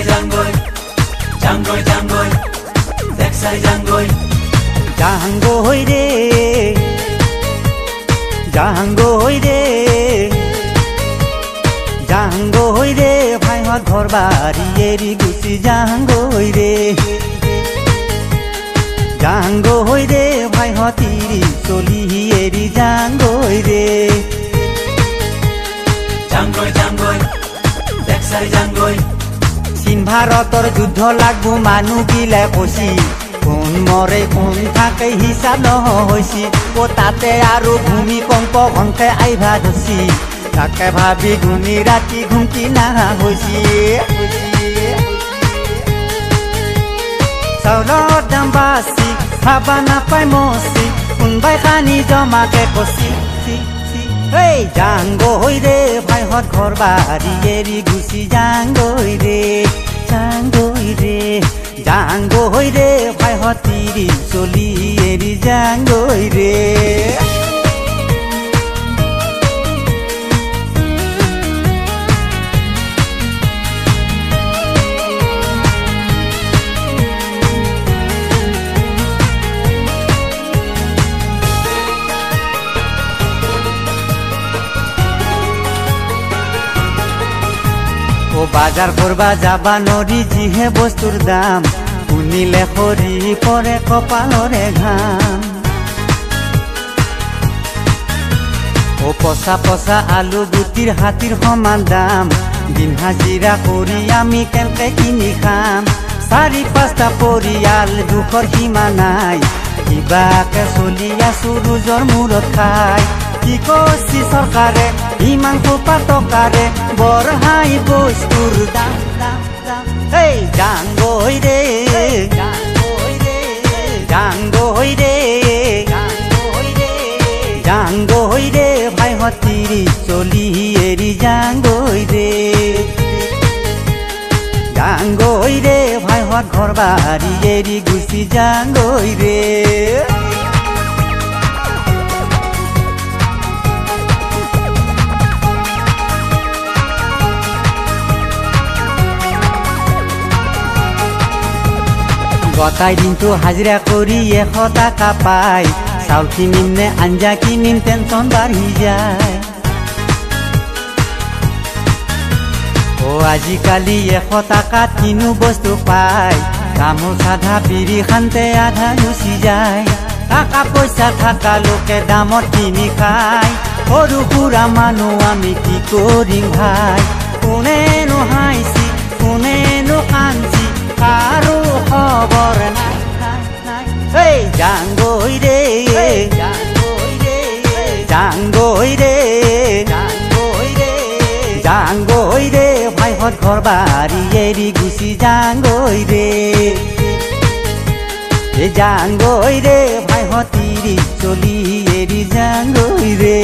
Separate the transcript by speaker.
Speaker 1: দেখছাই জাঙ্গই জাঙ্গই জাঙ্গই দেখছাই জাঙ্গই
Speaker 2: জাঙ্গই রে জাঙ্গই রে জাঙ্গই রে ভাইহত ঘর বাড়ি এরি গুছি জাঙ্গই রে জাঙ্গই রে ভাইহত তিরি চলি এরি জাঙ্গই রে
Speaker 1: জাঙ্গই জাঙ্গই দেখছাই জাঙ্গই
Speaker 2: চীন ভাৰতৰ যুদ্ধ লাগবো মানুহ গিলে কছি কোন মৰে কোন থাকে হিচাপ নহৈছি ও তাতে আৰু ভূমিকম্প ঘংকে আইভা ধৰছি তাকে ভাবি ঘুমি ৰাতি ঘুমকি নাহা হৈছি চাউলৰ দাম বাছি খাবা নাপাই মচি কোনবাই খানি জমাকে কছি এই জাঙ্গই ৰে ভাইহত ঘৰ বাৰী এৰি গুচি জাঙ্গই ৰে জাঙ্গই ৰে জাঙ্গই ৰে ভাইহত তিৰি চলি এৰি জাঙ্গই ৰে ও বাজাৰ কৰবা যাবা নৰি যিহে বস্তুৰ দাম শুনিলে সৰি পৰে কপালৰে ঘাম ও পচা পচা আলু গুটিৰ হাতীৰ সমান দাম দিন হাজিৰা কৰি আমি কেনেকে কিনি খাম ৪-৫টা পৰিয়াল দুখৰ সীমা নাই কিবাকে চলি আছো ৰোজৰ মূৰত খাই কি কৈছি চৰকাৰে ইমান সোপা টকাৰে বঢ়াই বস্তুৰ দাম এই জাঙ্গই ৰে জাঙ্গই ৰে জাঙ্গই ৰে ভাইহত তিৰি চলি এৰি জাঙ্গই ৰে জাঙ্গই ৰে ভাইহত ঘৰ বাৰী এৰি গুচি জাঙ্গই ৰে গতাই দিনটো হাজিৰা কৰি ১০০ টাকা পাই চাউল কিনিম নে আঞ্জা কিনিম টেনচন বাঢ়ি যায় ও আজিকালি ১০০ টাকাত কিনো বস্তু পাই গামোচা আধা বিৰি খানতে আধা গুচি যায় টাকা পইচা থকা লোকে দামত কিনি খাই সৰু সুৰা মানুহ আমি কি কৰিম ভাই কোনেনো হাঁহিছি কোনেনো কান্দিছি কাৰো খবৰ নাই এই জাঙ্গই ৰে জাঙ্গই ৰে জাঙ্গই ৰে ভাইহত ঘৰ বাৰী এৰি গুচি জাঙ্গই ৰে জাঙ্গই ৰে ভাইহত তিৰি চলি এৰি জাঙ্গই ৰে